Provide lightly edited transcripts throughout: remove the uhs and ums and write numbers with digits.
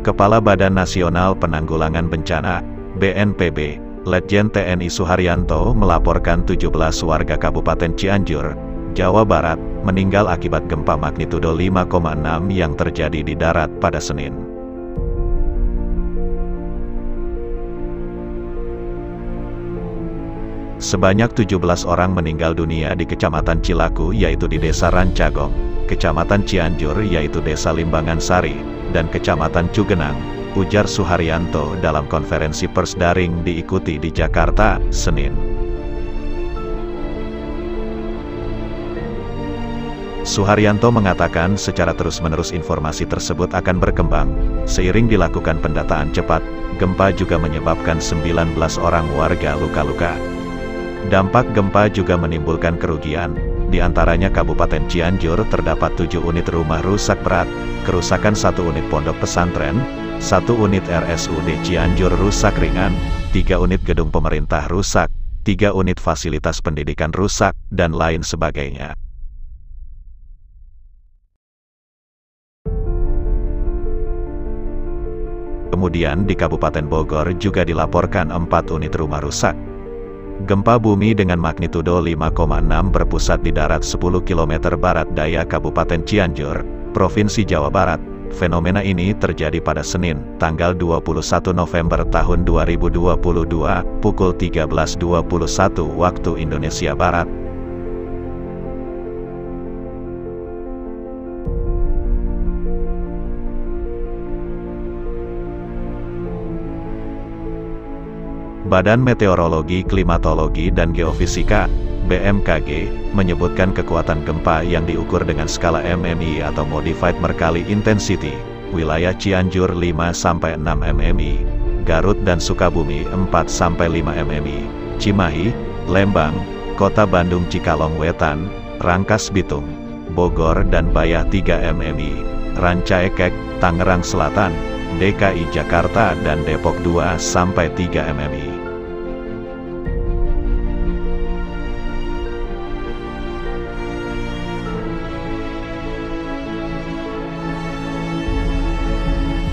Kepala Badan Nasional Penanggulangan Bencana, BNPB, Letjen TNI Suharyanto melaporkan 17 warga Kabupaten Cianjur, Jawa Barat, meninggal akibat gempa magnitudo 5,6 yang terjadi di darat pada Senin. Sebanyak 17 orang meninggal dunia di Kecamatan Cilaku yaitu di Desa Rancagong, Kecamatan Cianjur yaitu Desa Limbangan Sari, dan Kecamatan Cugenang, ujar Suharyanto dalam konferensi pers daring diikuti di Jakarta, Senin. Suharyanto mengatakan secara terus-menerus informasi tersebut akan berkembang, seiring dilakukan pendataan cepat, gempa juga menyebabkan 19 orang warga luka-luka. Dampak gempa juga menimbulkan kerugian, di antaranya Kabupaten Cianjur terdapat 7 unit rumah rusak berat, kerusakan 1 unit pondok pesantren, 1 unit RSUD Cianjur rusak ringan, 3 unit gedung pemerintah rusak, 3 unit fasilitas pendidikan rusak, dan lain sebagainya. Kemudian di Kabupaten Bogor juga dilaporkan 4 unit rumah rusak. Gempa bumi dengan magnitudo 5,6 berpusat di darat 10 km barat daya Kabupaten Cianjur, Provinsi Jawa Barat. Fenomena ini terjadi pada Senin, tanggal 21 November tahun 2022, pukul 13.21 waktu Indonesia Barat. Badan Meteorologi, Klimatologi, dan Geofisika, BMKG, menyebutkan kekuatan gempa yang diukur dengan skala MMI atau Modified Mercalli Intensity, wilayah Cianjur 5-6 MMI, Garut dan Sukabumi 4-5 MMI, Cimahi, Lembang, Kota Bandung Cikalong Wetan, Rangkas Bitung, Bogor dan Bayah 3 MMI, Rancaekek, Tangerang Selatan, DKI Jakarta dan Depok 2-3 MMI.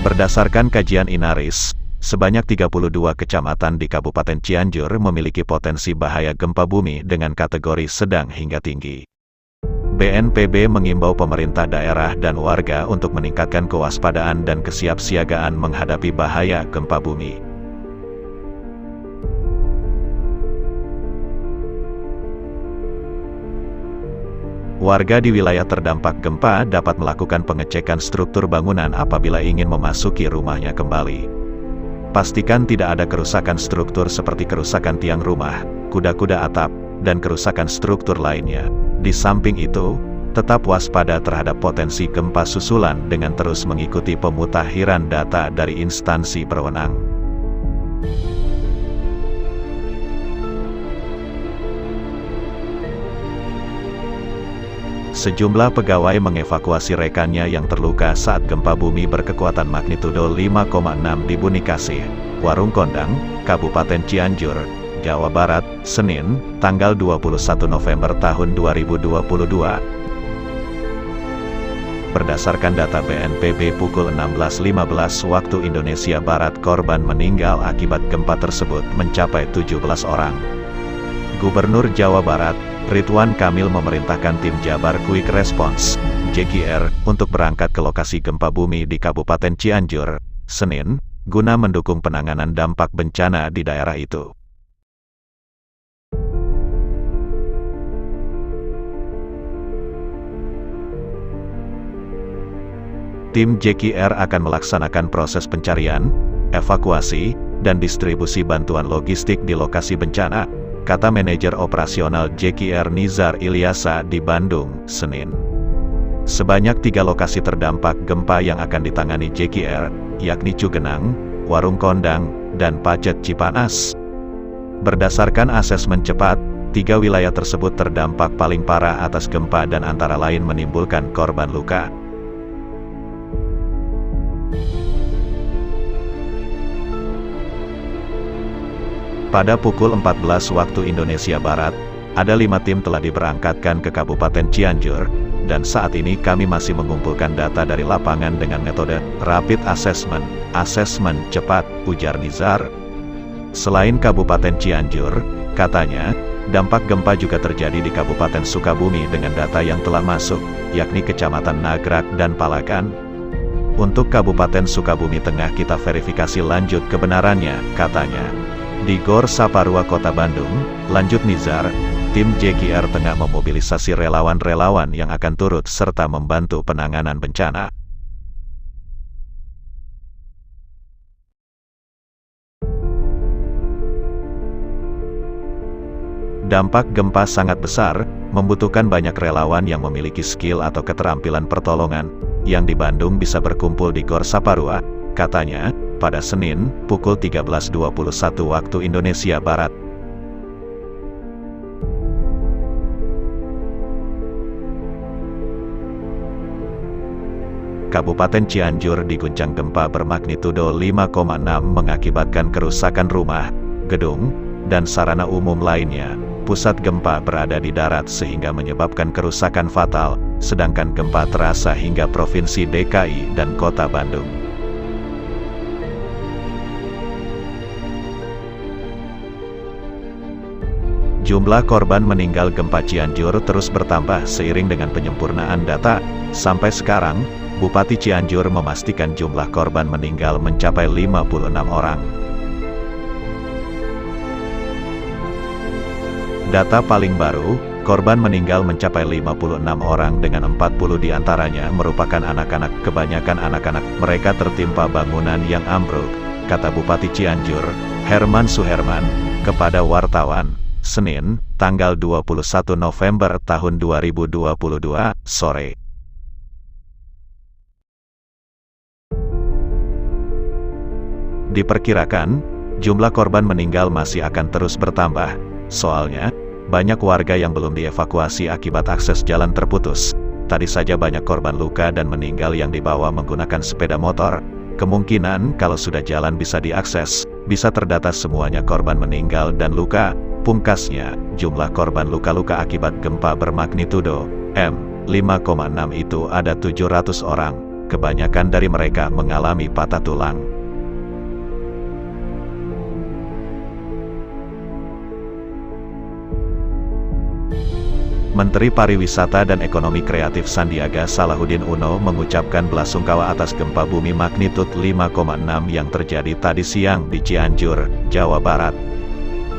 Berdasarkan kajian Inaris, sebanyak 32 kecamatan di Kabupaten Cianjur memiliki potensi bahaya gempa bumi dengan kategori sedang hingga tinggi. BNPB mengimbau pemerintah daerah dan warga untuk meningkatkan kewaspadaan dan kesiapsiagaan menghadapi bahaya gempa bumi. Warga di wilayah terdampak gempa dapat melakukan pengecekan struktur bangunan apabila ingin memasuki rumahnya kembali. Pastikan tidak ada kerusakan struktur seperti kerusakan tiang rumah, kuda-kuda atap, dan kerusakan struktur lainnya. Di samping itu, tetap waspada terhadap potensi gempa susulan dengan terus mengikuti pemutakhiran data dari instansi berwenang. Sejumlah pegawai mengevakuasi rekannya yang terluka saat gempa bumi berkekuatan magnitudo 5,6 di Bunikasih, Warung Kondang, Kabupaten Cianjur, Jawa Barat, Senin, tanggal 21 November tahun 2022. Berdasarkan data BNPB pukul 16.15 waktu Indonesia Barat, korban meninggal akibat gempa tersebut mencapai 17 orang. Gubernur Jawa Barat, Ridwan Kamil memerintahkan tim Jabar Quick Response, JKR, untuk berangkat ke lokasi gempa bumi di Kabupaten Cianjur, Senin, guna mendukung penanganan dampak bencana di daerah itu. Tim JKR akan melaksanakan proses pencarian, evakuasi, dan distribusi bantuan logistik di lokasi bencana, kata manajer operasional JKR Nizar Ilyasa di Bandung, Senin. Sebanyak 3 lokasi terdampak gempa yang akan ditangani JKR, yakni Cugenang, Warung Kondang, dan Pacet Cipanas. Berdasarkan asesmen cepat, 3 wilayah tersebut terdampak paling parah atas gempa dan antara lain menimbulkan korban luka. Pada pukul 14 waktu Indonesia Barat, ada 5 tim telah diberangkatkan ke Kabupaten Cianjur, dan saat ini kami masih mengumpulkan data dari lapangan dengan metode Rapid Assessment, asesmen cepat, ujar Nizar. Selain Kabupaten Cianjur, katanya, dampak gempa juga terjadi di Kabupaten Sukabumi dengan data yang telah masuk, yakni Kecamatan Nagrak dan Palagan. Untuk Kabupaten Sukabumi Tengah kita verifikasi lanjut kebenarannya, katanya. Di Gor Saparua Kota Bandung, lanjut Nizar, tim JKR tengah memobilisasi relawan-relawan yang akan turut serta membantu penanganan bencana. Dampak gempa sangat besar, membutuhkan banyak relawan yang memiliki skill atau keterampilan pertolongan, yang di Bandung bisa berkumpul di Gor Saparua, katanya, pada Senin, pukul 13.21 waktu Indonesia Barat. Kabupaten Cianjur diguncang gempa bermagnitudo 5,6 mengakibatkan kerusakan rumah, gedung, dan sarana umum lainnya. Pusat gempa berada di darat sehingga menyebabkan kerusakan fatal, sedangkan gempa terasa hingga Provinsi DKI dan Kota Bandung. Jumlah korban meninggal gempa Cianjur terus bertambah seiring dengan penyempurnaan data. Sampai sekarang, Bupati Cianjur memastikan jumlah korban meninggal mencapai 56 orang. Data paling baru, korban meninggal mencapai 56 orang dengan 40 diantaranya merupakan anak-anak, kebanyakan anak-anak mereka tertimpa bangunan yang ambruk, kata Bupati Cianjur, Herman Suherman, kepada wartawan, Senin, tanggal 21 November tahun 2022, sore. Diperkirakan, jumlah korban meninggal masih akan terus bertambah, soalnya, banyak warga yang belum dievakuasi akibat akses jalan terputus. Tadi saja banyak korban luka dan meninggal yang dibawa menggunakan sepeda motor. Kemungkinan kalau sudah jalan bisa diakses, bisa terdata semuanya korban meninggal dan luka. Pungkasnya, jumlah korban luka-luka akibat gempa bermagnitudo 5,6 itu ada 700 orang. Kebanyakan dari mereka mengalami patah tulang. Menteri Pariwisata dan Ekonomi Kreatif Sandiaga Salahuddin Uno mengucapkan belasungkawa atas gempa bumi magnitud 5,6 yang terjadi tadi siang di Cianjur, Jawa Barat.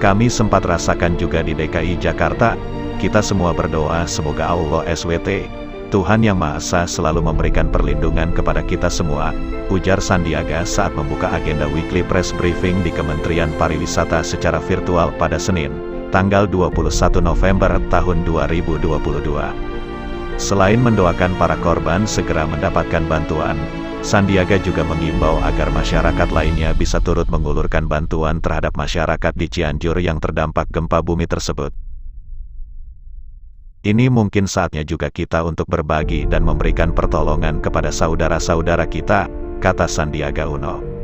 Kami sempat rasakan juga di DKI Jakarta. Kita semua berdoa semoga Allah SWT, Tuhan Yang Maha Esa selalu memberikan perlindungan kepada kita semua, ujar Sandiaga saat membuka agenda weekly press briefing di Kementerian Pariwisata secara virtual pada Senin, tanggal 21 November tahun 2022. Selain mendoakan para korban segera mendapatkan bantuan, Sandiaga juga mengimbau agar masyarakat lainnya bisa turut mengulurkan bantuan terhadap masyarakat di Cianjur yang terdampak gempa bumi tersebut. Ini mungkin saatnya juga kita untuk berbagi dan memberikan pertolongan kepada saudara-saudara kita, kata Sandiaga Uno.